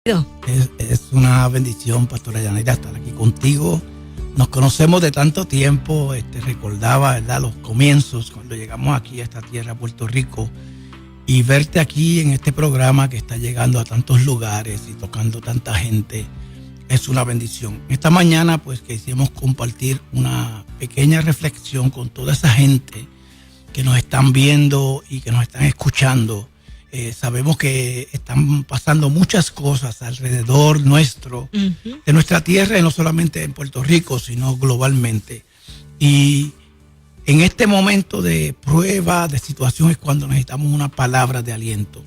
Es una bendición, Pastora Yanira, estar aquí contigo. Nos conocemos de tanto tiempo, recordaba, ¿verdad?, los comienzos cuando llegamos aquí a esta tierra, Puerto Rico, y verte aquí en este programa que está llegando a tantos lugares y tocando tanta gente, es una bendición. Esta mañana, pues, quisimos compartir una pequeña reflexión con toda esa gente que nos están viendo y que nos están escuchando. Sabemos que están pasando muchas cosas alrededor nuestro, de nuestra tierra, y no solamente en Puerto Rico, sino globalmente. Y en este momento de prueba, de situación, es cuando necesitamos una palabra de aliento.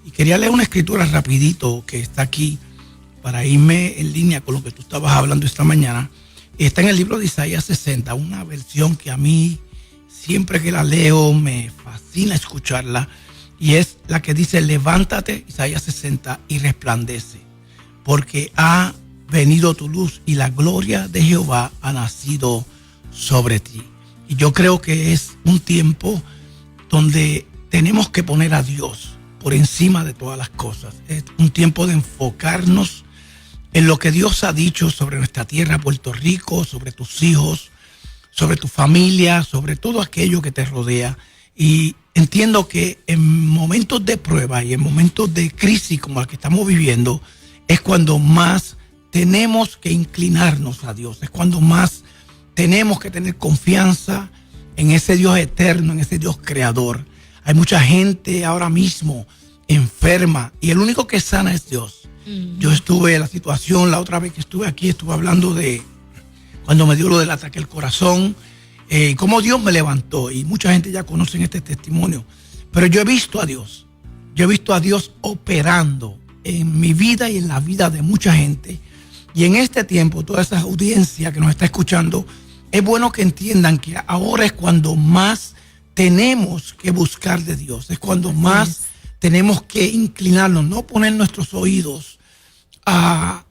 Y quería leer una escritura rapidito que está aquí para irme en línea con lo que tú estabas hablando esta mañana. Está en el libro de Isaías 60, una versión que a mí, siempre que la leo, me fascina escucharla. Y es la que dice: levántate, Isaías 60, y resplandece, porque ha venido tu luz y la gloria de Jehová ha nacido sobre ti. Y yo creo que es un tiempo donde tenemos que poner a Dios por encima de todas las cosas. Es un tiempo de enfocarnos en lo que Dios ha dicho sobre nuestra tierra, Puerto Rico, sobre tus hijos, sobre tu familia, sobre todo aquello que te rodea. Y entiendo que en momentos de prueba y en momentos de crisis como la que estamos viviendo, es cuando más tenemos que inclinarnos a Dios, es cuando más tenemos que tener confianza en ese Dios eterno, en ese Dios creador. Hay mucha gente ahora mismo enferma y el único que sana es Dios. Yo estuve en la situación, la otra vez que estuve aquí, estuve hablando de cuando me dio lo del ataque al corazón, cómo Dios me levantó, y mucha gente ya conoce este testimonio, pero yo he visto a Dios operando en mi vida y en la vida de mucha gente. Y en este tiempo, toda esa audiencia que nos está escuchando, es bueno que entiendan que ahora es cuando más tenemos que buscar de Dios, es cuando más tenemos que inclinarnos, no poner nuestros oídos a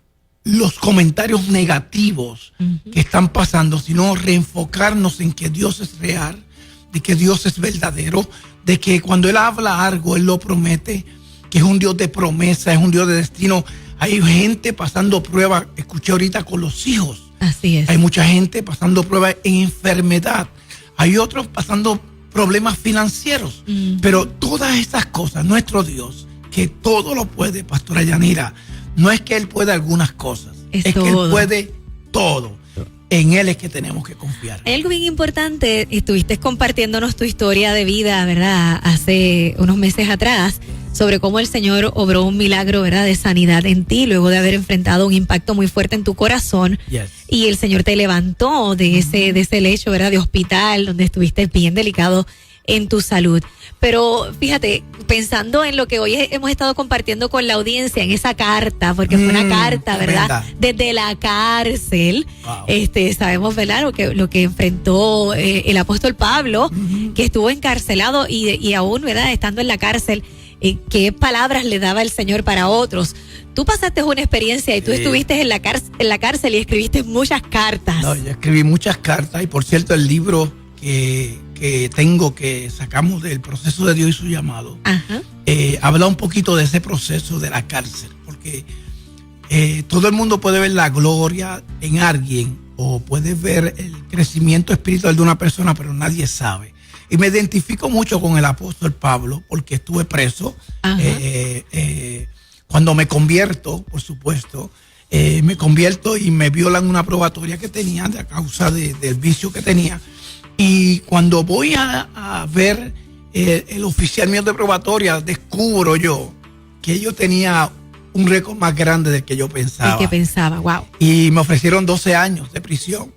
los comentarios negativos que están pasando, sino reenfocarnos en que Dios es real, de que Dios es verdadero, de que cuando Él habla algo, Él lo promete, que es un Dios de promesa, es un Dios de destino. Hay gente pasando pruebas, escuché ahorita con los hijos. Así es. Hay mucha gente pasando pruebas en enfermedad. Hay otros pasando problemas financieros. Pero todas estas cosas, nuestro Dios, que todo lo puede, Pastora Yanira, no es que Él puede algunas cosas, es que Él puede todo. En Él es que tenemos que confiar. Hay algo bien importante, estuviste compartiéndonos tu historia de vida, ¿verdad?, hace unos meses atrás, sobre cómo el Señor obró un milagro, ¿verdad?, de sanidad en ti, luego de haber enfrentado un impacto muy fuerte en tu corazón. Y el Señor te levantó de ese lecho, ¿verdad?, de hospital, donde estuviste bien delicado en tu salud. Pero fíjate, pensando en lo que hoy hemos estado compartiendo con la audiencia, en esa carta, porque fue una carta, ¿verdad?, desde la cárcel. Sabemos, ¿verdad?, lo que enfrentó el apóstol Pablo, que estuvo encarcelado y aún, ¿verdad?, estando en la cárcel, qué palabras le daba el Señor para otros. Tú pasaste una experiencia y tú estuviste en la cárcel y escribiste muchas cartas. No, yo escribí muchas cartas, y por cierto, el libro que tengo, que sacamos del proceso de Dios y su llamado, habla un poquito de ese proceso de la cárcel, porque todo el mundo puede ver la gloria en alguien o puede ver el crecimiento espiritual de una persona, pero nadie sabe. Y me identifico mucho con el apóstol Pablo, porque estuve preso. Cuando me convierto, por supuesto, me convierto y me violan una probatoria que tenía a causa del vicio que tenía. Y cuando voy a ver el oficial mío de probatoria, descubro yo que yo tenía un récord más grande del que yo pensaba. Wow. Y me ofrecieron 12 años de prisión.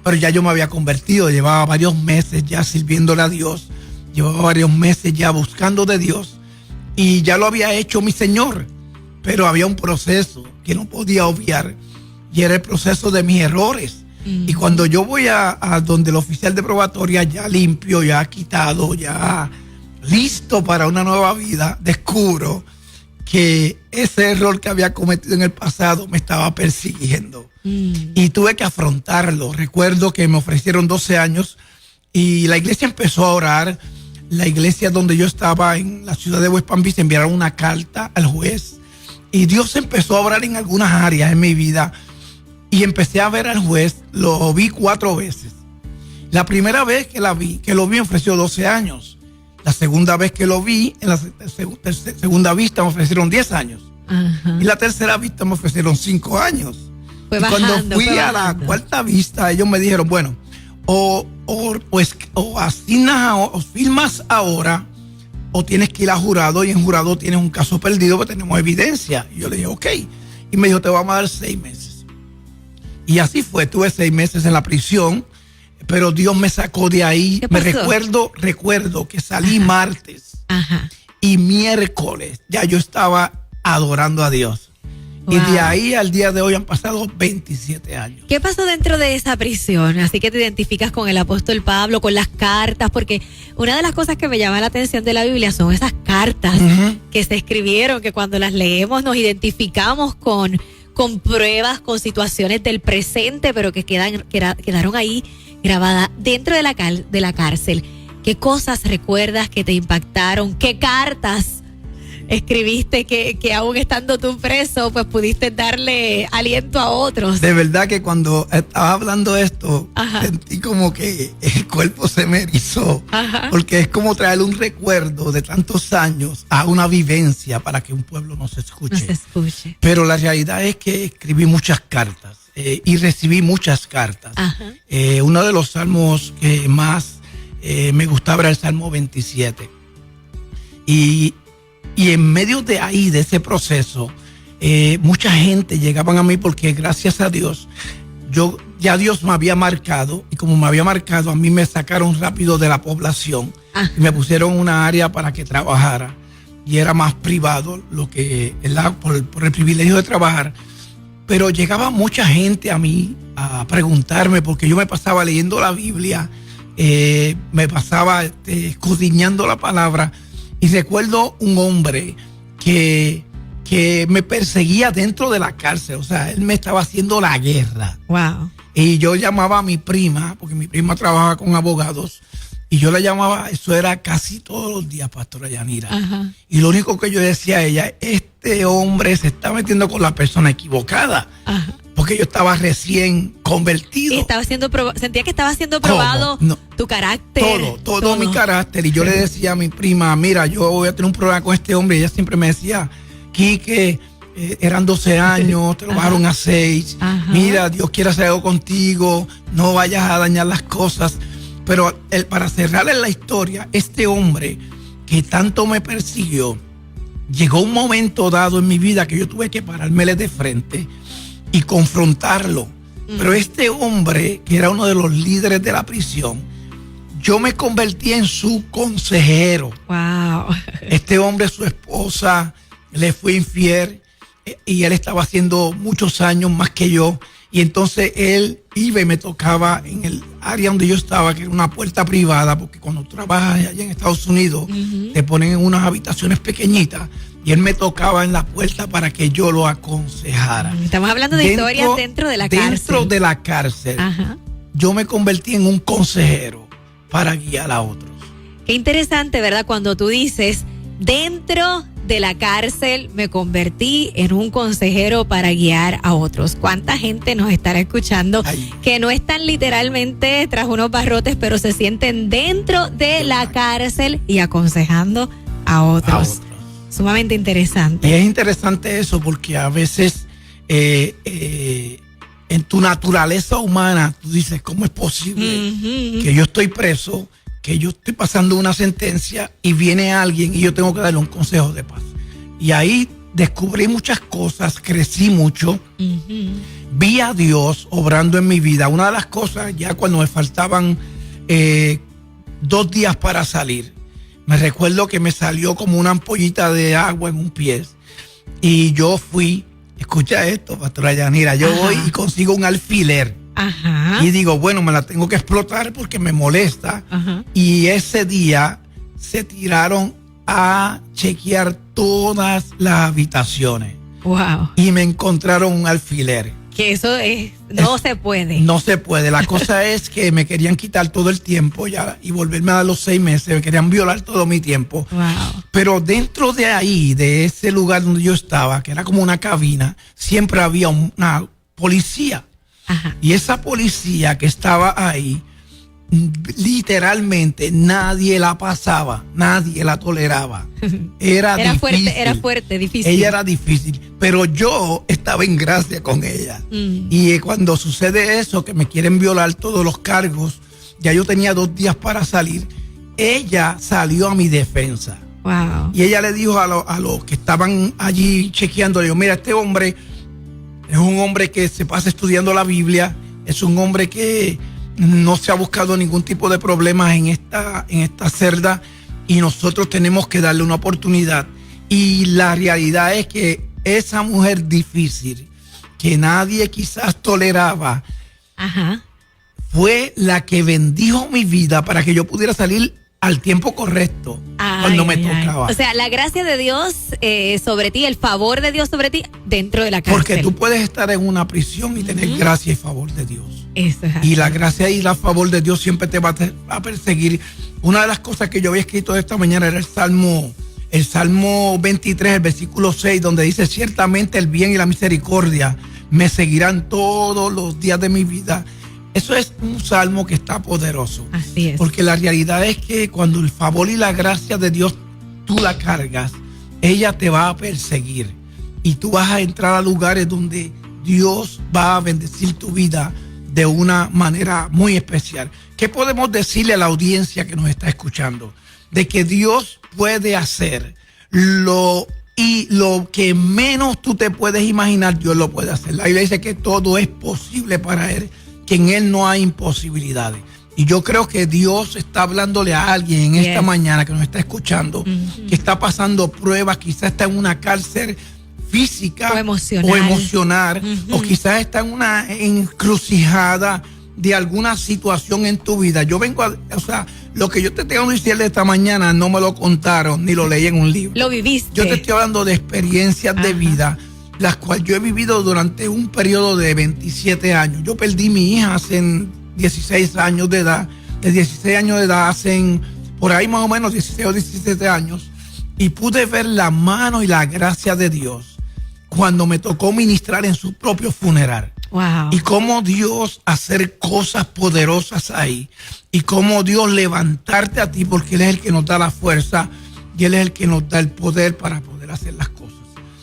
Pero ya yo me había convertido, llevaba varios meses ya sirviéndole a Dios, llevaba varios meses ya buscando de Dios, y ya lo había hecho mi Señor. Pero había un proceso que no podía obviar, y era el proceso de mis errores. Y cuando yo voy a donde el oficial de probatoria, ya limpio, ya quitado, ya listo para una nueva vida, descubro que ese error que había cometido en el pasado me estaba persiguiendo. Y tuve que afrontarlo. Recuerdo que me ofrecieron 12 años y la iglesia empezó a orar. La iglesia donde yo estaba en la ciudad de West Palm Beach enviaron una carta al juez Y Dios empezó a obrar en algunas áreas en mi vida. Y empecé a ver al juez, lo vi 4 veces. La primera vez que lo vi, me ofreció 12 años. La segunda vez que lo vi, en la segunda vista me ofrecieron 10 años. Ajá. Y la tercera vista me ofrecieron 5 años. Fue y bajando, cuando fui a la cuarta vista, ellos me dijeron, bueno, o asignas o firmas ahora, o tienes que ir a jurado, y en jurado tienes un caso perdido, porque tenemos evidencia. Y yo le dije, ok. Y me dijo, te vamos a dar 6 meses. Y así fue, tuve 6 meses en la prisión, pero Dios me sacó de ahí. ¿Qué Me pasó? recuerdo que salí martes. Ajá. Y miércoles ya yo estaba adorando a Dios. Wow. Y de ahí al día de hoy han pasado 27 años. ¿Qué pasó dentro de esa prisión? Así que te identificas con el apóstol Pablo, con las cartas, porque una de las cosas que me llama la atención de la Biblia son esas cartas que se escribieron, que cuando las leemos nos identificamos con pruebas, con situaciones del presente, pero que quedaron ahí grabadas dentro de la cárcel. ¿Qué cosas recuerdas que te impactaron? ¿Qué cartas escribiste que aún estando tú preso, pues pudiste darle aliento a otros? De verdad que cuando estaba hablando esto, Ajá. sentí como que el cuerpo se me erizó. Ajá. Porque es como traer un recuerdo de tantos años a una vivencia para que un pueblo no se escuche. No se escuche. Pero la realidad es que escribí muchas cartas y recibí muchas cartas. Ajá. Uno de los salmos que más me gustaba era el Salmo 27. Y en medio de ahí, de ese proceso, mucha gente llegaban a mí porque gracias a Dios, ya Dios me había marcado, y como me había marcado, a mí me sacaron rápido de la población. Ajá. Y me pusieron una área para que trabajara, y era más privado por el privilegio de trabajar. Pero llegaba mucha gente a mí a preguntarme, porque yo me pasaba leyendo la Biblia, me pasaba escudriñando la palabra. Y recuerdo un hombre que me perseguía dentro de la cárcel. O sea, él me estaba haciendo la guerra. Wow. Y yo llamaba a mi prima, porque mi prima trabajaba con abogados, y yo la llamaba, eso era casi todos los días, pastora Yanira. Ajá. Y lo único que yo decía a ella, este hombre se está metiendo con la persona equivocada. Ajá. Porque yo estaba recién convertido. Y sentía que estaba siendo probado No. tu carácter. Todo mi carácter. Y yo le decía a mi prima, mira, yo voy a tener un problema con este hombre. Y ella siempre me decía, Quique, eran 12 años, te lo bajaron a 6. Ajá. Mira, Dios quiere hacer algo contigo, no vayas a dañar las cosas. Pero para cerrarle la historia, este hombre que tanto me persiguió, llegó un momento dado en mi vida que yo tuve que parármele de frente y confrontarlo. Pero este hombre, que era uno de los líderes de la prisión, yo me convertí en su consejero. Wow. Este hombre, su esposa, le fue infiel y él estaba haciendo muchos años más que yo. Y entonces él iba y me tocaba en el área donde yo estaba, que era una puerta privada, porque cuando trabajas allá en Estados Unidos, te ponen en unas habitaciones pequeñitas. Y él me tocaba en la puerta para que yo lo aconsejara. Estamos hablando de historias dentro de la cárcel. Dentro de la cárcel. Ajá. Yo me convertí en un consejero para guiar a otros. Qué interesante, ¿verdad? Cuando tú dices, dentro de la cárcel me convertí en un consejero para guiar a otros. ¿Cuánta gente nos estará escuchando que no están literalmente tras unos barrotes, pero se sienten dentro de la cárcel y aconsejando a otros? Sumamente interesante. Y es interesante eso porque a veces en tu naturaleza humana tú dices, ¿cómo es posible que yo estoy preso, que yo estoy pasando una sentencia y viene alguien y yo tengo que darle un consejo de paz? Y ahí descubrí muchas cosas, crecí mucho, vi a Dios obrando en mi vida. Una de las cosas, ya cuando me faltaban 2 días para salir, me recuerdo que me salió como una ampollita de agua en un pie y yo fui, escucha esto, pastora Yanira, yo voy y consigo un alfiler. Ajá. Y digo, bueno, me la tengo que explotar porque me molesta. Ajá. Y ese día se tiraron a chequear todas las habitaciones. Wow. Y me encontraron un alfiler Que eso no se puede. No se puede. La cosa es que me querían quitar todo el tiempo ya y volverme a dar los 6 meses. Me querían violar todo mi tiempo. Wow. Pero dentro de ahí, de ese lugar donde yo estaba, que era como una cabina, siempre había una policía. Ajá. Y esa policía que estaba ahí, literalmente nadie la pasaba, nadie la toleraba. Era difícil. Era fuerte, difícil. Ella era difícil, pero yo estaba en gracia con ella. Y cuando sucede eso, que me quieren violar todos los cargos, ya yo tenía 2 días para salir, ella salió a mi defensa. Wow. Y ella le dijo a los que estaban allí chequeando, le dijo, mira, este hombre es un hombre que se pasa estudiando la Biblia, es un hombre que no se ha buscado ningún tipo de problemas en esta celda y nosotros tenemos que darle una oportunidad. Y la realidad es que esa mujer difícil, que nadie quizás toleraba, Ajá. fue la que bendijo mi vida para que yo pudiera salir al tiempo correcto cuando me tocaba. O sea, la gracia de Dios sobre ti, el favor de Dios sobre ti dentro de la cárcel. Porque tú puedes estar en una prisión y tener gracia y favor de Dios. Eso es así. Y la gracia y el favor de Dios siempre te va a perseguir. Una de las cosas que yo había escrito esta mañana era el Salmo 23, el versículo 6, donde dice, ciertamente el bien y la misericordia me seguirán todos los días de mi vida. Eso es un salmo que está poderoso. Así es. Porque la realidad es que cuando el favor y la gracia de Dios tú la cargas, ella te va a perseguir. Y tú vas a entrar a lugares donde Dios va a bendecir tu vida de una manera muy especial. ¿Qué podemos decirle a la audiencia que nos está escuchando? De que Dios puede hacer lo que menos tú te puedes imaginar, Dios lo puede hacer. La Biblia dice que todo es posible para Él, que en Él no hay imposibilidades. Y yo creo que Dios está hablándole a alguien en esta mañana que nos está escuchando, que está pasando pruebas, quizás está en una cárcel física o emocional, o quizás está en una encrucijada de alguna situación en tu vida. Yo vengo lo que yo te tengo que decir esta mañana no me lo contaron ni lo leí en un libro. Lo viviste. Yo te estoy hablando de experiencias de vida, las cuales yo he vivido durante un periodo de 27 años. Yo perdí mi hija hace 16 años de edad, hace por ahí más o menos 16 o 17 años, y pude ver la mano y la gracia de Dios cuando me tocó ministrar en su propio funeral. Wow. Y cómo Dios hacer cosas poderosas ahí, y cómo Dios levantarte a ti, porque Él es el que nos da la fuerza y Él es el que nos da el poder para poder hacer las cosas.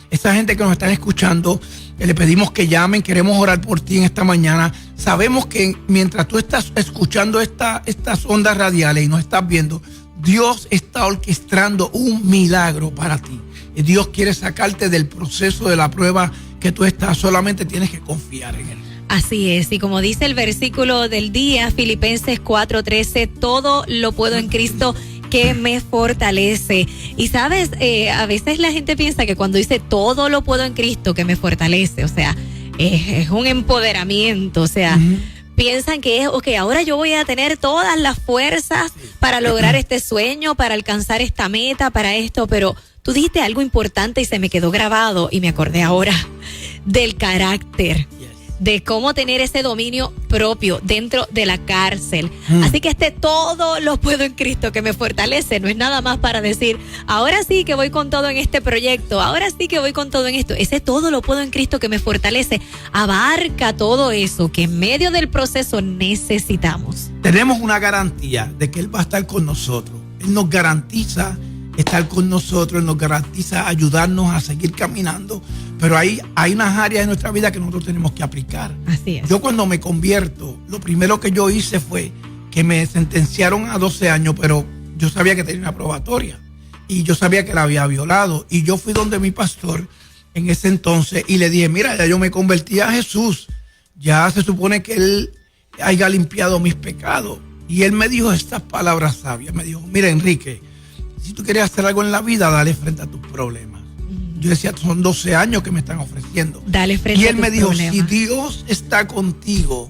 Esa gente que nos están escuchando, le pedimos que llamen, queremos orar por ti en esta mañana. Sabemos que mientras tú estás escuchando estas ondas radiales y nos estás viendo, Dios está orquestando un milagro para ti. Y Dios quiere sacarte del proceso de la prueba que tú estás, solamente tienes que confiar en Él. Así es, y como dice el versículo del día, Filipenses 4:13, todo lo puedo en Cristo que me fortalece. Y sabes, a veces la gente piensa que cuando dice todo lo puedo en Cristo que me fortalece, o sea, es un empoderamiento, o sea, piensan que es, ok, ahora yo voy a tener todas las fuerzas para lograr este sueño, para alcanzar esta meta, para esto, pero tú dijiste algo importante y se me quedó grabado y me acordé ahora del carácter, de cómo tener ese dominio propio dentro de la cárcel. Así que todo lo puedo en Cristo que me fortalece. No es nada más para decir, ahora sí que voy con todo en este proyecto, ahora sí que voy con todo en esto. Ese todo lo puedo en Cristo que me fortalece abarca todo eso que en medio del proceso necesitamos. Tenemos una garantía de que Él va a estar con nosotros. Él nos garantiza estar con nosotros, Él nos garantiza ayudarnos a seguir caminando, pero hay unas áreas de nuestra vida que nosotros tenemos que aplicar. Así es. Yo cuando me convierto, lo primero que yo hice fue que me sentenciaron a 12 años, pero yo sabía que tenía una probatoria y yo sabía que la había violado, y yo fui donde mi pastor en ese entonces y le dije, mira, ya yo me convertí a Jesús, ya se supone que Él haya limpiado mis pecados, y Él me dijo estas palabras sabias, me dijo, mira, Enrique, si tú quieres hacer algo en la vida, dale frente a tus problemas. Yo decía, son 12 años que me están ofreciendo. Dale frente a tus problemas. Y Él me dijo, si Dios está contigo,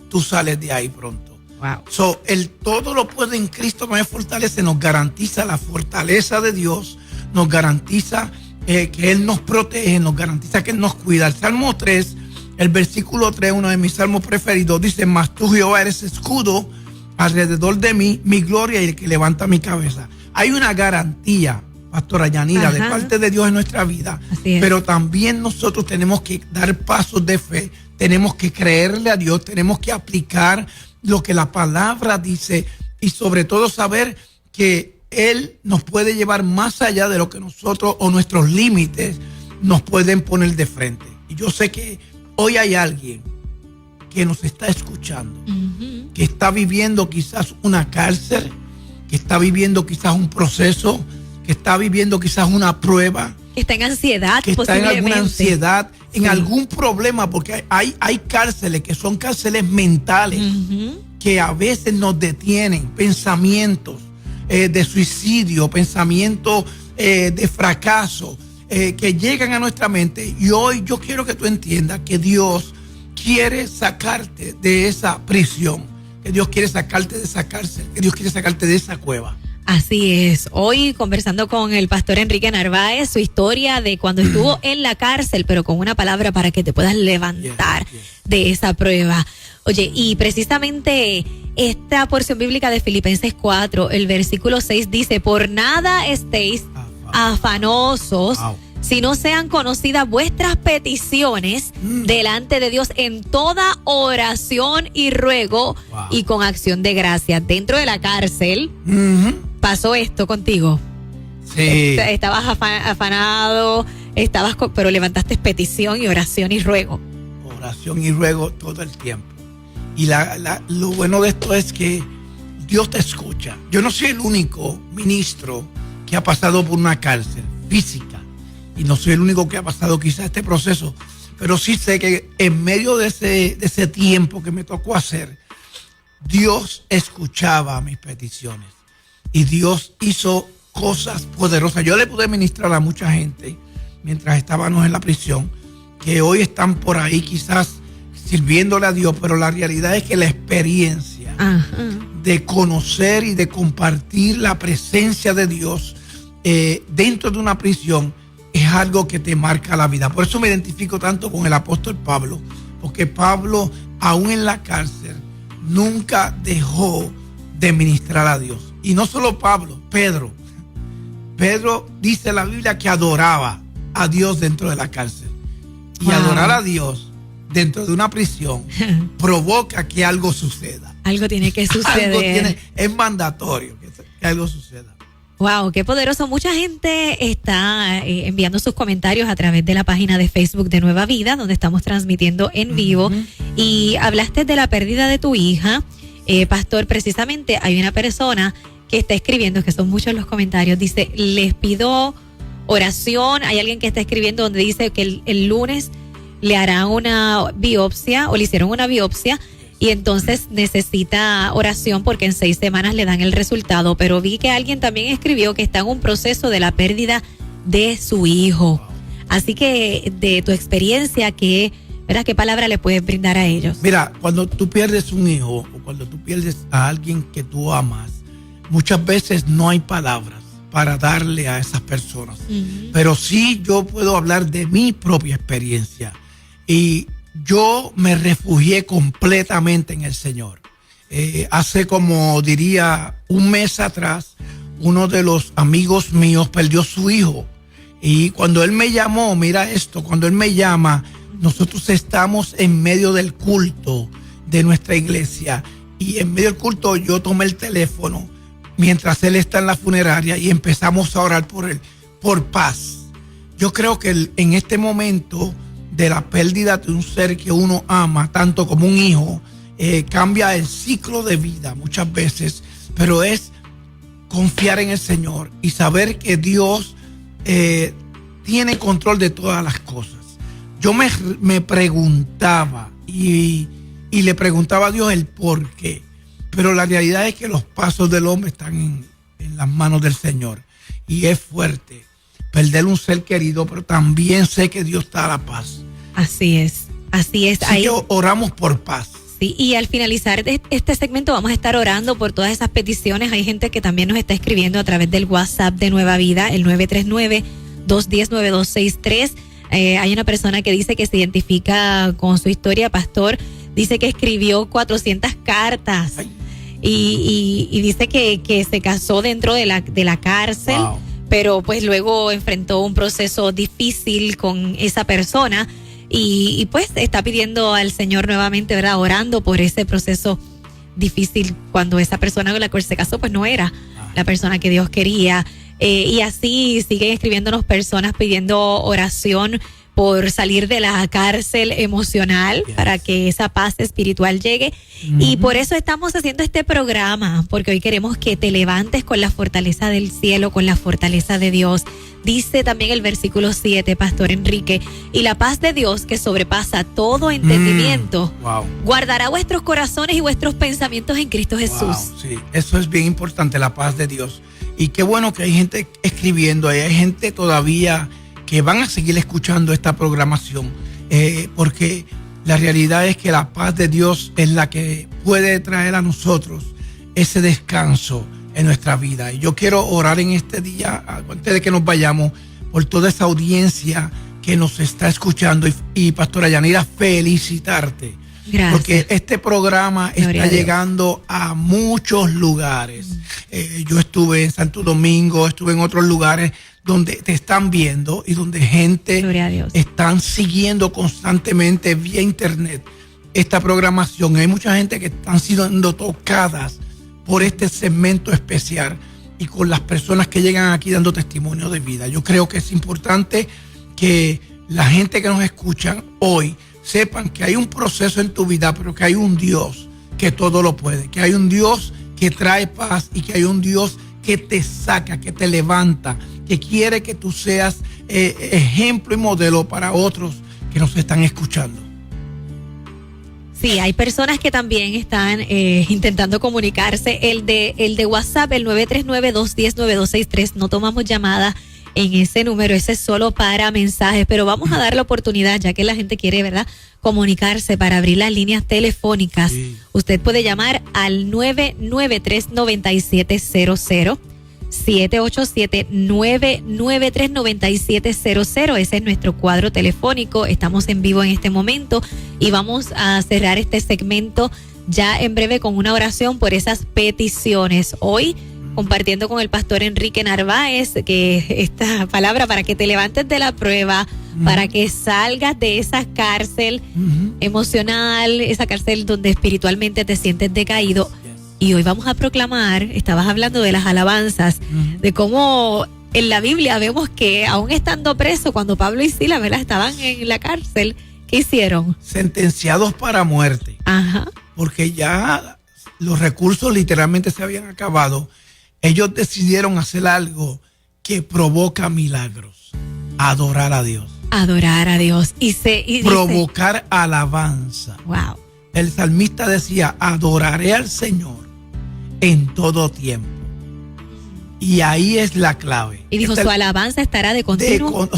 tú sales de ahí pronto. Wow. El todo lo puede en Cristo que me fortalece, nos garantiza la fortaleza de Dios, nos garantiza que Él nos protege, nos garantiza que Él nos cuida. El Salmo 3, El versículo 3, uno de mis salmos preferidos, dice: mas tú, Jehová, eres escudo alrededor de mí, mi gloria y el que levanta mi cabeza. Hay una garantía, Pastora Yanira, de parte de Dios en nuestra vida, pero también nosotros tenemos que dar pasos de fe, tenemos que creerle a Dios, tenemos que aplicar lo que la palabra dice y sobre todo saber que Él nos puede llevar más allá de lo que nosotros o nuestros límites nos pueden poner de frente. Y yo sé que hoy hay alguien que nos está escuchando, que está viviendo quizás una cárcel, que está viviendo quizás un proceso, que está viviendo quizás una prueba, que está en ansiedad, que está en alguna ansiedad, en algún problema, porque hay cárceles que son cárceles mentales, que a veces nos detienen, pensamientos de suicidio, pensamientos de fracaso, que llegan a nuestra mente. Y hoy yo quiero que tú entiendas que Dios quiere sacarte de esa prisión, que Dios quiere sacarte de esa cárcel, que Dios quiere sacarte de esa cueva. Así es. Hoy conversando con el pastor Enrique Narváez, su historia de cuando estuvo en la cárcel, pero con una palabra para que te puedas levantar de esa prueba. Oye, y precisamente esta porción bíblica de Filipenses 4, el versículo 6 dice: por nada estéis afanosos, si no sean conocidas vuestras peticiones delante de Dios en toda oración y ruego y con acción de gracias. Dentro de la cárcel pasó esto contigo. Sí. Estabas afanado, pero levantaste petición y oración y ruego. Oración y ruego todo el tiempo. Y lo bueno de esto es que Dios te escucha. Yo no soy el único ministro que ha pasado por una cárcel física. Y no soy el único que ha pasado quizás este proceso. Pero sí sé que en medio de ese tiempo que me tocó hacer, Dios escuchaba mis peticiones. Y Dios hizo cosas poderosas. Yo le pude ministrar a mucha gente mientras estábamos en la prisión, que hoy están por ahí quizás sirviéndole a Dios, pero la realidad es que la experiencia de conocer y de compartir la presencia de Dios dentro de una prisión es algo que te marca la vida. Por eso me identifico tanto con el apóstol Pablo, porque Pablo, aún en la cárcel, nunca dejó de ministrar a Dios. Y no solo Pablo, Pedro dice en la Biblia que adoraba a Dios dentro de la cárcel. Y adorar a Dios dentro de una prisión provoca que algo suceda. Algo tiene que suceder. Es mandatorio que algo suceda. Wow, qué poderoso. Mucha gente está enviando sus comentarios a través de la página de Facebook de Nueva Vida, donde estamos transmitiendo en vivo. Y hablaste de la pérdida de tu hija. Pastor, precisamente hay una persona que está escribiendo, que son muchos los comentarios, dice: les pido oración. Hay alguien que está escribiendo donde dice que el lunes le harán una biopsia o le hicieron una biopsia y entonces necesita oración porque en 6 semanas le dan el resultado. Pero vi que alguien también escribió que está en un proceso de la pérdida de su hijo. Así que de tu experiencia, ¿qué palabra le puedes brindar a ellos? Mira, cuando tú pierdes un hijo o cuando tú pierdes a alguien que tú amas, muchas veces no hay palabras para darle a esas personas. Pero sí yo puedo hablar de mi propia experiencia. Y yo me refugié completamente en el Señor. Hace como diría un mes atrás, uno de los amigos míos perdió su hijo. Y cuando él me llamó, mira esto, cuando él me llama, nosotros estamos en medio del culto de nuestra iglesia. Y en medio del culto yo tomé el teléfono mientras él está en la funeraria y empezamos a orar por él, por paz. Yo creo que en este momento de la pérdida de un ser que uno ama, tanto como un hijo, cambia el ciclo de vida muchas veces, pero es confiar en el Señor y saber que Dios tiene control de todas las cosas. Yo me preguntaba y le preguntaba a Dios el por qué, pero la realidad es que los pasos del hombre están en las manos del Señor y es fuerte perder un ser querido, pero también sé que Dios está a la paz. Así es. Así que oramos por paz. Sí, y al finalizar este segmento vamos a estar orando por todas esas peticiones. Hay gente que también nos está escribiendo a través del WhatsApp de Nueva Vida, el 939-210-9263. Hay una persona que dice que se identifica con su historia, pastor. Dice que escribió 400 cartas. Y dice que se casó dentro de la cárcel. Wow. Pero pues luego enfrentó un proceso difícil con esa persona y pues está pidiendo al Señor nuevamente, ¿verdad? Orando por ese proceso difícil cuando esa persona con la cual se casó pues no era la persona que Dios quería. Y así siguen escribiéndonos personas pidiendo oración por salir de la cárcel emocional, para que esa paz espiritual llegue. Y por eso estamos haciendo este programa, porque hoy queremos que te levantes con la fortaleza del cielo, con la fortaleza de Dios. Dice también el versículo 7, Pastor Enrique, y la paz de Dios que sobrepasa todo entendimiento, guardará vuestros corazones y vuestros pensamientos en Cristo Jesús. Sí, eso es bien importante, la paz de Dios. Y qué bueno que hay gente escribiendo, hay gente todavía que van a seguir escuchando esta programación, porque la realidad es que la paz de Dios es la que puede traer a nosotros ese descanso en nuestra vida. Y yo quiero orar en este día, antes de que nos vayamos, por toda esa audiencia que nos está escuchando. Y Pastora Yanira, felicitarte. Gracias. Porque este programa está llegando a muchos lugares. Yo estuve en Santo Domingo, estuve en otros lugares donde te están viendo y donde gente están siguiendo constantemente vía internet esta programación. Hay mucha gente que están siendo tocadas por este segmento especial y con las personas que llegan aquí dando testimonio de vida. Yo creo que es importante que la gente que nos escuchan hoy sepan que hay un proceso en tu vida, pero que hay un Dios que todo lo puede, que hay un Dios que trae paz y que hay un Dios que te saca, que te levanta, que quiere que tú seas ejemplo y modelo para otros que nos están escuchando. Sí, hay personas que también están intentando comunicarse. El de WhatsApp, el 939-210-9263, no tomamos llamada en ese número, ese es solo para mensajes, pero vamos a dar la oportunidad, ya que la gente quiere, ¿verdad?, comunicarse, para abrir las líneas telefónicas. Sí. Usted puede llamar al 993-9700, 787-993-9700. Ese es nuestro cuadro telefónico. Estamos en vivo en este momento y vamos a cerrar este segmento ya en breve con una oración por esas peticiones. Hoy compartiendo con el pastor Enrique Narváez, que esta palabra para que te levantes de la prueba, para que salgas de esa cárcel emocional, esa cárcel donde espiritualmente te sientes decaído. Y hoy vamos a proclamar, estabas hablando de las alabanzas, de cómo en la Biblia vemos que aún estando preso, cuando Pablo y Silas, ¿verdad?, estaban en la cárcel, ¿qué hicieron? Sentenciados para muerte. Ajá. Porque ya los recursos literalmente se habían acabado. Ellos decidieron hacer algo que provoca milagros. Adorar a Dios. Adorar a Dios. Y provocar alabanza. Wow. El salmista decía, adoraré al Señor en todo tiempo. Y ahí es la clave. Y dijo, su alabanza estará de continuo.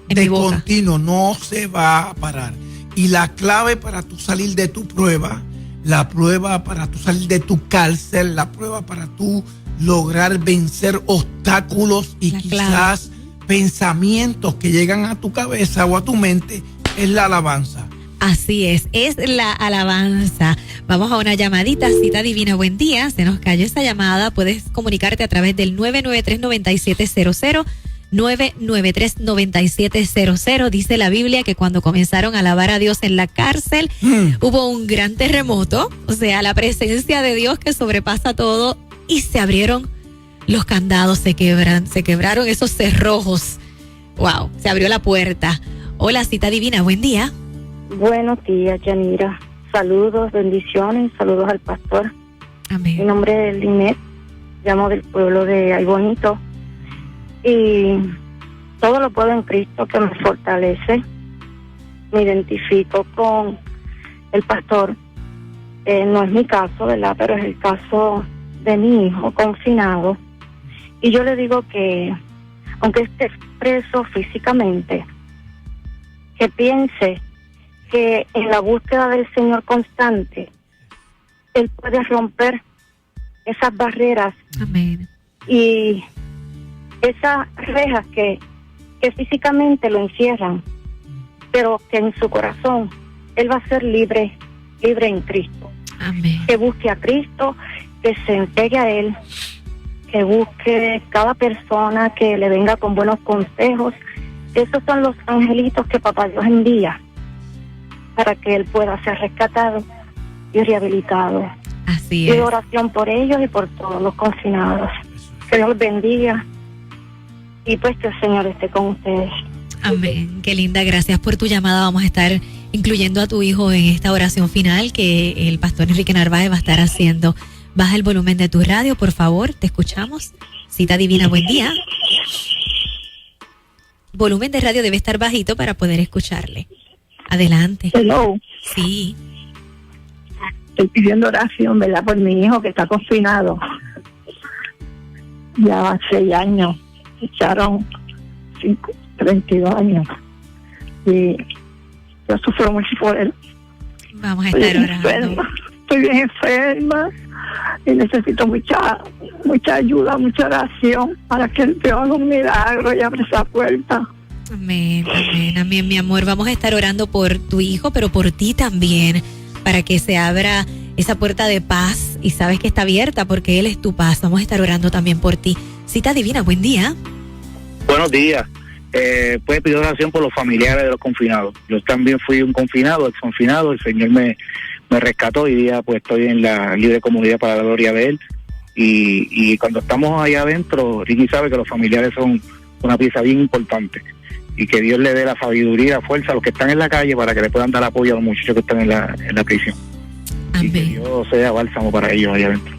De continuo, no se va a parar. Y la clave para tú salir de tu prueba, la prueba para tú salir de tu cárcel, la prueba para tú lograr vencer obstáculos y quizás pensamientos que llegan a tu cabeza o a tu mente, es la alabanza. Así es la alabanza. Vamos a una llamadita, Cita Divina, buen día. Se nos cayó esa llamada. Puedes comunicarte a través del 993-9700, 993-9700. Dice la Biblia que cuando comenzaron a alabar a Dios en la cárcel, hubo un gran terremoto, o sea, la presencia de Dios que sobrepasa todo, y se abrieron los candados, se quebraron esos cerrojos. Wow, se abrió la puerta. Hola, Cita Divina, buen día. Buenos días, Yanira. Saludos, bendiciones, saludos al pastor. Amén. Mi nombre es Linet, llamo del pueblo de Ay Bonito. Y todo lo puedo en Cristo que me fortalece. Me identifico con el pastor. No es mi caso, ¿verdad?, pero es el caso de mi hijo confinado. Y yo le digo que, aunque esté preso físicamente, que piense que en la búsqueda del Señor constante, Él puede romper esas barreras. Amén. Y esas rejas que físicamente lo encierran, pero que en su corazón él va a ser libre en Cristo. Amén. Que busque a Cristo, que se entregue a Él, que busque cada persona que le venga con buenos consejos. Esos son los angelitos que Papá Dios envía para que él pueda ser rescatado y rehabilitado. Así Y es. oración por ellos y por todos los confinados. Que Dios los bendiga y pues que el Señor esté con ustedes. Amén. Qué linda. Gracias por tu llamada. Vamos a estar incluyendo a tu hijo en esta oración final que el pastor Enrique Narváez va a estar haciendo. Baja el volumen de tu radio, por favor. Te escuchamos. Cita Divina, buen día. Volumen de radio debe estar bajito para poder escucharle. Adelante. Hello, Sí. estoy pidiendo oración, ¿verdad? Por mi hijo que está confinado. Ya 6 años, echaron 32 años. Y yo sufro mucho por él. Vamos a Estoy estar bien orando. enferma, estoy bien enferma y necesito mucha ayuda, mucha oración para que él te haga un milagro y abra esa puerta. Amén, amén, amén, mi amor. Vamos a estar orando por tu hijo, pero por ti también, para que se abra esa puerta de paz. Y sabes que está abierta porque Él es tu paz. Vamos a estar orando también por ti. Cita Divina, buen día. Buenos días. Puede pedir oración por los familiares de los confinados. Yo también fui un confinado, ex confinado. El Señor me rescató y día pues estoy en la libre comunidad para la gloria de Él. Y cuando estamos allá adentro, Ricky sabe que los familiares son una pieza bien importante. Y que Dios le dé la sabiduría y la fuerza a los que están en la calle para que le puedan dar apoyo a los muchachos que están en la prisión. Y que Amén. Dios sea bálsamo para ellos allá adentro.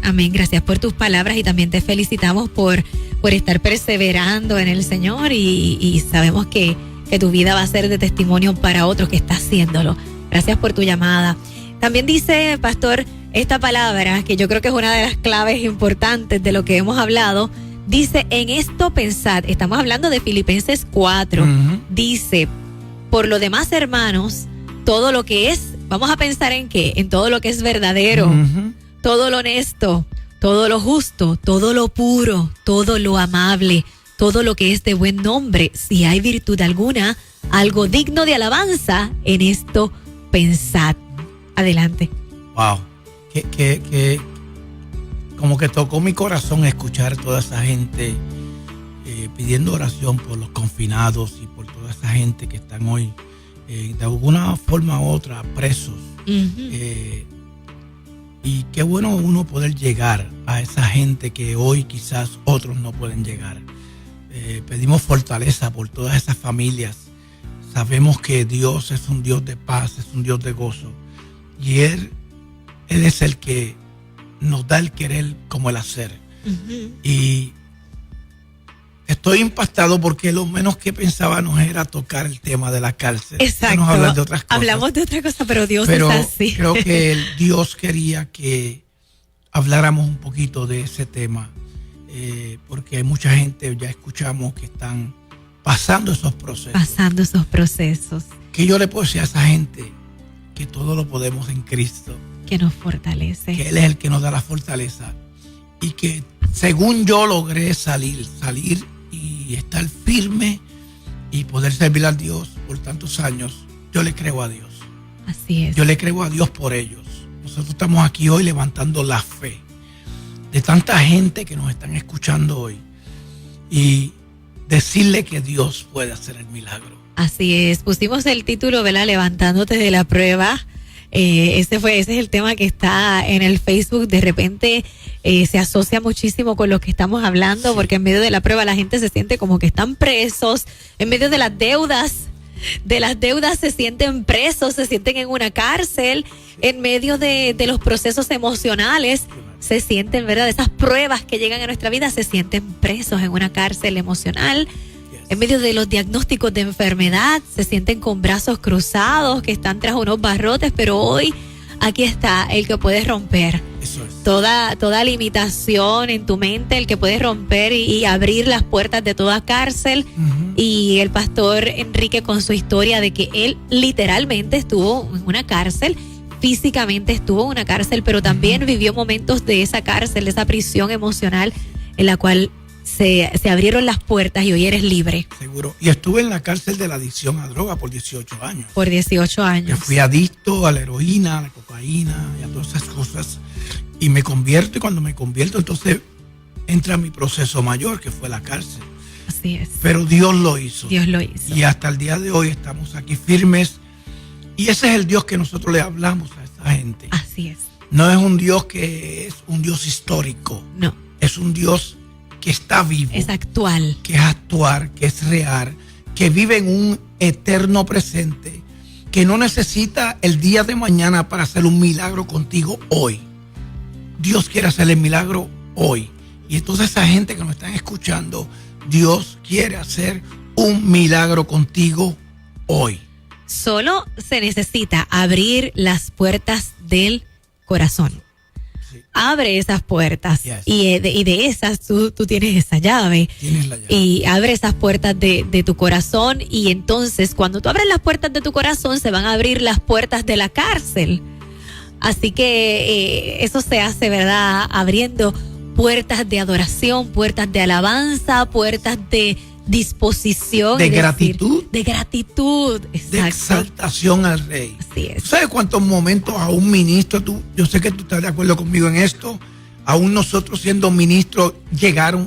Amén. Gracias por tus palabras y también te felicitamos por estar perseverando en el Señor y sabemos que tu vida va a ser de testimonio para otros que está haciéndolo. Gracias por tu llamada. También dice, pastor, esta palabra que yo creo que es una de las claves importantes de lo que hemos hablado. Dice, en esto pensad, estamos hablando de Filipenses 4, dice, por lo demás, hermanos, todo lo que es, vamos a pensar en qué, en todo lo que es verdadero, todo lo honesto, todo lo justo, todo lo puro, todo lo amable, todo lo que es de buen nombre, si hay virtud alguna, algo digno de alabanza, en esto pensad. Adelante. Wow. Que como que tocó mi corazón escuchar toda esa gente pidiendo oración por los confinados y por toda esa gente que están hoy de alguna forma u otra presos. Y qué bueno uno poder llegar a esa gente que hoy quizás otros no pueden llegar. Pedimos fortaleza por todas esas familias. Sabemos que Dios es un Dios de paz, es un Dios de gozo. Y Él es el que nos da el querer como el hacer. Y estoy impactado porque lo menos que pensábamos era tocar el tema de la cárcel. Exacto. Nos hablan de otras cosas. Hablamos de otra cosa, pero Dios Pero es así. creo que Dios quería que habláramos un poquito de ese tema, porque hay mucha gente, ya escuchamos, que están pasando esos procesos. Pasando esos procesos. Que yo le puedo decir a esa gente que todo lo podemos en Cristo, Que nos fortalece. que Él es el que nos da la fortaleza, y que según yo logré salir y estar firme y poder servir a Dios por tantos años, yo le creo a Dios. Así es. Yo le creo a Dios por ellos. Nosotros estamos aquí hoy levantando la fe de tanta gente que nos están escuchando hoy y decirle que Dios puede hacer el milagro. Así es. Pusimos el título, ¿verdad? Levantándote de la prueba. Ese es el tema que está en el Facebook. De repente se asocia muchísimo con lo que estamos hablando, Sí. porque en medio de la prueba la gente se siente como que están presos, en medio de las deudas se sienten presos, se sienten en una cárcel, en medio de los procesos emocionales se sienten, ¿verdad? Esas pruebas que llegan a nuestra vida, se sienten presos en una cárcel emocional. En medio de los diagnósticos de enfermedad, se sienten con brazos cruzados, que están tras unos barrotes, pero hoy aquí está el que puede romper Eso es. toda limitación en tu mente, el que puede romper y abrir las puertas de toda cárcel. Y el pastor Enrique, con su historia de que él literalmente estuvo en una cárcel, físicamente estuvo en una cárcel, pero también vivió momentos de esa cárcel, de esa prisión emocional en la cual se abrieron las puertas y hoy eres libre. Seguro. Y estuve en la cárcel de la adicción a droga por 18 años. Por 18 años. Que fui adicto a la heroína, a la cocaína y a todas esas cosas. Y me convierto, y cuando me convierto, entonces entra mi proceso mayor, que fue la cárcel. Así es. Pero Dios lo hizo. Dios lo hizo. Y hasta el día de hoy estamos aquí firmes. Y ese es el Dios que nosotros le hablamos a esta gente. Así es. No es un Dios que es un Dios histórico. No. Es un Dios que está vivo. Es actual. Que es actual, que es real, que vive en un eterno presente, que no necesita el día de mañana para hacer un milagro contigo hoy. Dios quiere hacer el milagro hoy. Y entonces esa gente que nos están escuchando, Dios quiere hacer un milagro contigo hoy. Solo se necesita abrir las puertas del corazón. Sí. Abre esas puertas. Yes. Y de esas tú tienes esa llave. Tienes la llave. Y abre esas puertas de tu corazón. Y entonces cuando tú abres las puertas de tu corazón se van a abrir las puertas de la cárcel. Así que eso se hace, ¿verdad? Abriendo puertas de adoración, puertas de alabanza, puertas de disposición. De gratitud. De gratitud, exacto. De exaltación al Rey. Así es. ¿Sabes cuántos momentos a un ministro, yo sé que tú estás de acuerdo conmigo en esto, aún nosotros siendo ministros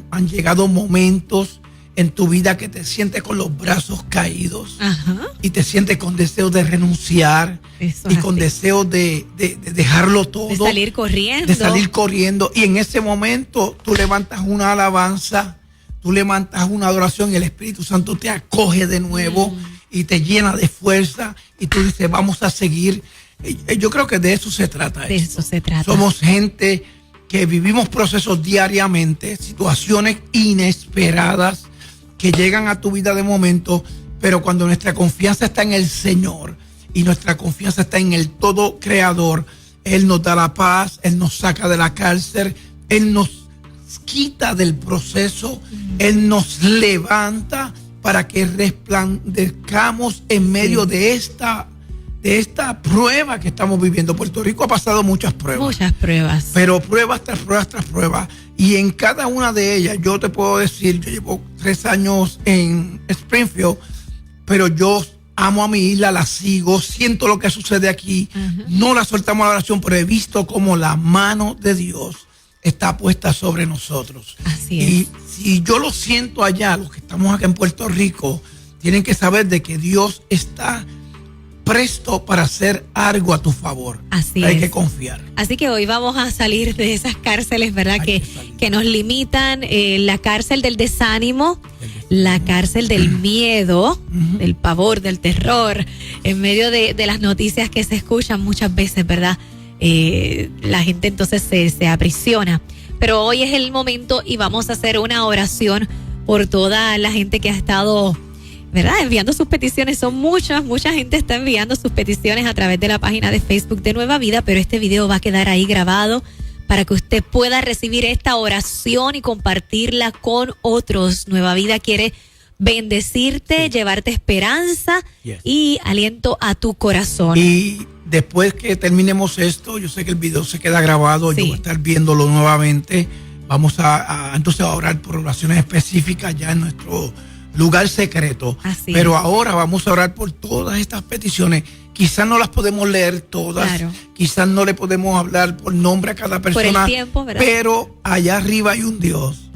han llegado momentos en tu vida que te sientes con los brazos caídos? Ajá. Y te sientes con deseo de renunciar. Eso y es con así. deseo de dejarlo todo. De salir corriendo. De salir corriendo. Y en ese momento tú levantas una alabanza, tú levantas una adoración y el Espíritu Santo te acoge de nuevo y te llena de fuerza y tú dices, vamos a seguir. Yo creo que de eso se trata. De eso se trata. Somos gente que vivimos procesos diariamente, situaciones inesperadas que llegan a tu vida de momento, pero cuando nuestra confianza está en el Señor y nuestra confianza está en el todo creador, Él nos da la paz, Él nos saca de la cárcel, Él nos quita del proceso, Él nos levanta para que resplandezcamos en medio de esta prueba que estamos viviendo. Puerto Rico ha pasado muchas pruebas. Muchas pruebas. Pero pruebas tras pruebas tras pruebas. Y en cada una de ellas, yo te puedo decir, yo llevo 3 años en Springfield, pero yo amo a mi isla, la sigo, siento lo que sucede aquí. No la soltamos a la oración, pero he visto cómo la mano de Dios está puesta sobre nosotros. Así es. Y si yo lo siento allá, los que estamos acá en Puerto Rico, tienen que saber de que Dios está presto para hacer algo a tu favor. Así Hay es. que confiar. Así que hoy vamos a salir de esas cárceles, ¿verdad? Que nos limitan, la cárcel del desánimo, la cárcel del miedo, del pavor, del terror, en medio de las noticias que se escuchan muchas veces, ¿verdad? La gente entonces se aprisiona. Pero hoy es el momento y vamos a hacer una oración por toda la gente que ha estado, ¿verdad?, enviando sus peticiones. Son mucha gente está enviando sus peticiones a través de la página de Facebook de Nueva Vida, pero este video va a quedar ahí grabado para que usted pueda recibir esta oración y compartirla con otros. Nueva Vida quiere bendecirte, llevarte esperanza y aliento a tu corazón. Y después que terminemos esto, yo sé que el video se queda grabado, yo voy a estar viéndolo nuevamente. Vamos entonces a orar por oraciones específicas ya en nuestro lugar secreto. Pero ahora vamos a orar por todas estas peticiones. Quizás no las podemos leer todas, quizás no le podemos hablar por nombre a cada persona, por el tiempo, ¿verdad? Pero allá arriba hay un Dios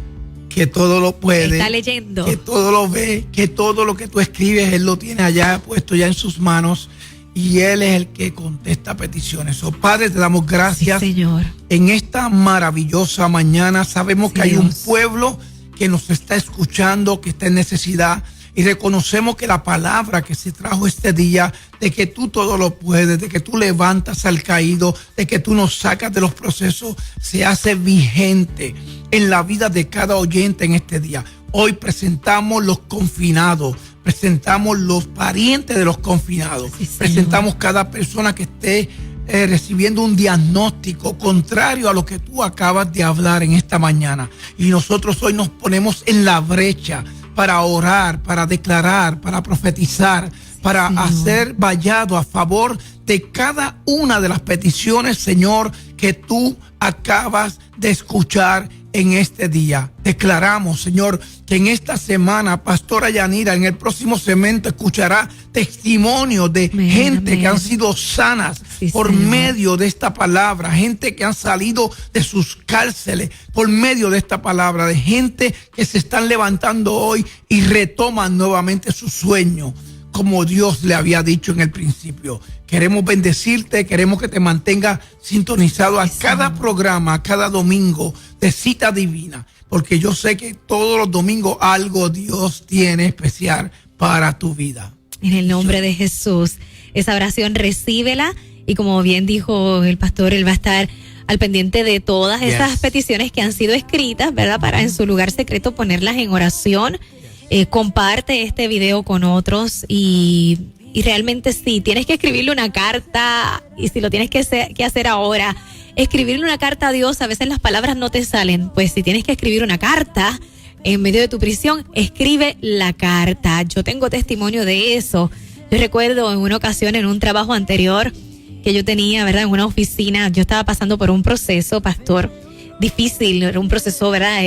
que todo lo puede, está leyendo, que todo lo ve, que todo lo que tú escribes Él lo tiene allá puesto ya en sus manos y Él es el que contesta peticiones. Oh, Padre, te damos gracias, Señor, en esta maravillosa mañana. Sabemos que hay un pueblo que nos está escuchando, que está en necesidad, y reconocemos que la palabra que se trajo este día, de que tú todo lo puedes, de que tú levantas al caído, de que tú nos sacas de los procesos, se hace vigente en la vida de cada oyente en este día. Hoy presentamos los confinados, presentamos los parientes de los confinados, presentamos cada persona que esté recibiendo un diagnóstico contrario a lo que tú acabas de hablar en esta mañana. Y nosotros hoy nos ponemos en la brecha para orar, para declarar, para profetizar, para hacer vallado a favor de cada una de las peticiones, Señor, que tú acabas de escuchar en este día. Declaramos, Señor, que en esta semana, Pastora Yanira, en el próximo segmento escuchará testimonios de gente que han sido sanas por medio de esta palabra, gente que han salido de sus cárceles por medio de esta palabra, de gente que se están levantando hoy y retoman nuevamente su sueño, como Dios le había dicho en el principio. Queremos bendecirte, queremos que te mantengas sintonizado a cada programa, a cada domingo de Cita Divina, porque yo sé que todos los domingos algo Dios tiene especial para tu vida. En el nombre de Jesús, esa oración recíbela, y como bien dijo el pastor, él va a estar al pendiente de todas esas peticiones que han sido escritas, ¿verdad? Para en su lugar secreto ponerlas en oración. Comparte este video con otros y realmente sí, tienes que escribirle una carta, y si lo tienes que hacer ahora, escribirle una carta a Dios. A veces las palabras no te salen, pues si tienes que escribir una carta en medio de tu prisión, escribe la carta. Yo tengo testimonio de eso. Yo recuerdo en una ocasión, en un trabajo anterior que yo tenía, ¿verdad? En una oficina, yo estaba pasando por un proceso, pastor, difícil, era un proceso, ¿verdad?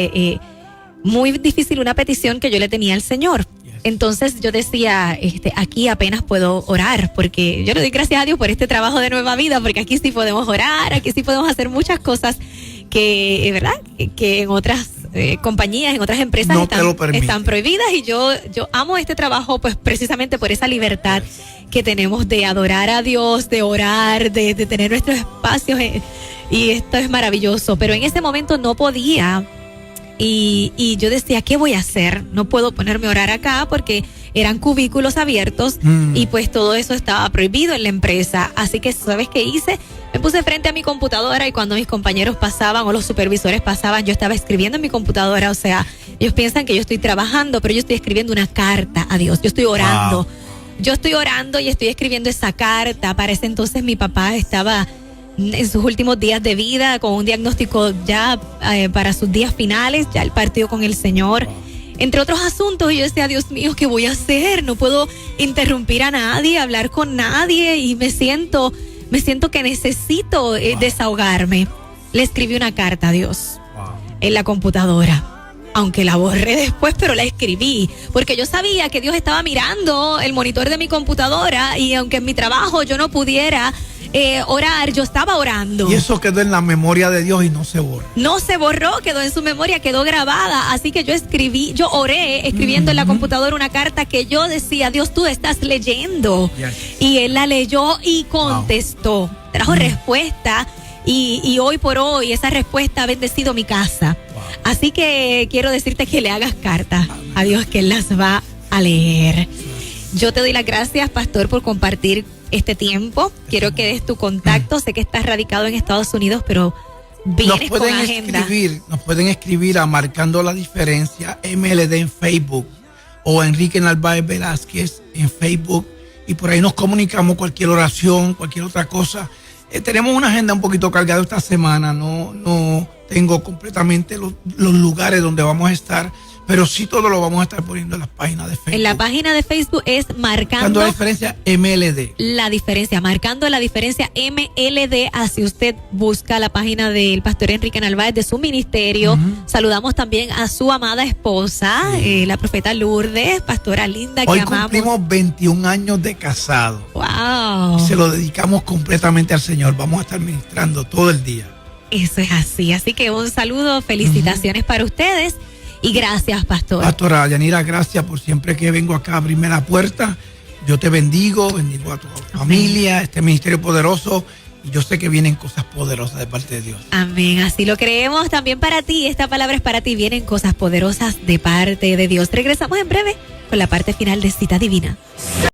Muy difícil, una petición que yo le tenía al Señor. Entonces yo decía, aquí apenas puedo orar, porque yo le doy gracias a Dios por este trabajo de Nueva Vida, porque aquí sí podemos orar, aquí sí podemos hacer muchas cosas que, ¿verdad? Que en otras compañías, en otras empresas no están prohibidas, y yo amo este trabajo pues precisamente por esa libertad que tenemos de adorar a Dios, de orar, de tener nuestros espacios, y esto es maravilloso. Pero en ese momento no podía. Y yo decía, ¿qué voy a hacer? No puedo ponerme a orar acá porque eran cubículos abiertos y pues todo eso estaba prohibido en la empresa. Así que, ¿sabes qué hice? Me puse frente a mi computadora, y cuando mis compañeros pasaban o los supervisores pasaban, yo estaba escribiendo en mi computadora. O sea, ellos piensan que yo estoy trabajando, pero yo estoy escribiendo una carta a Dios. Yo estoy orando. Wow. Yo estoy orando y estoy escribiendo esa carta. Para ese entonces mi papá estaba en sus últimos días de vida, con un diagnóstico ya para sus días finales, ya él partió con el Señor, entre otros asuntos. Y yo decía, Dios mío, ¿qué voy a hacer? No puedo interrumpir a nadie, hablar con nadie, y me siento que necesito desahogarme. Le escribí una carta a Dios en la computadora, aunque la borré después, pero la escribí, porque yo sabía que Dios estaba mirando el monitor de mi computadora, y aunque en mi trabajo yo no pudiera orar, yo estaba orando. Y eso quedó en la memoria de Dios y no se borró. No se borró, quedó en su memoria, quedó grabada. Así que yo oré escribiendo en la computadora una carta que yo decía, Dios, tú estás leyendo. Y él la leyó y contestó. Trajo respuesta, y hoy por hoy esa respuesta ha bendecido mi casa. Así que quiero decirte que le hagas carta a Dios, que él las va a leer. Yo te doy las gracias, pastor, por compartir este tiempo. Quiero que des tu contacto. Sé que estás radicado en Estados Unidos, pero vienes con agenda. Nos pueden escribir a Marcando la Diferencia MLD en Facebook, o Enrique Narváez Velázquez en Facebook, y por ahí nos comunicamos cualquier oración, cualquier otra cosa. Tenemos una agenda un poquito cargada esta semana. No tengo completamente los lugares donde vamos a estar, pero sí todo lo vamos a estar poniendo en las páginas de Facebook. En la página de Facebook es Marcando la Diferencia MLD. La Diferencia, Marcando la Diferencia MLD. Así usted busca la página del pastor Enrique Narváez, de su ministerio. Saludamos también a su amada esposa, la profeta Lourdes, pastora linda, que hoy amamos. Hoy cumplimos 21 años de casado. ¡Wow! Y se lo dedicamos completamente al Señor. Vamos a estar ministrando todo el día. Eso es así. Así que un saludo, felicitaciones para ustedes. Y gracias, pastor. Pastora Yanira, gracias por siempre que vengo acá a abrirme la puerta. Yo te bendigo a tu familia, este ministerio poderoso. Y yo sé que vienen cosas poderosas de parte de Dios. Amén, así lo creemos también para ti. Esta palabra es para ti. Vienen cosas poderosas de parte de Dios. Regresamos en breve con la parte final de Cita Divina.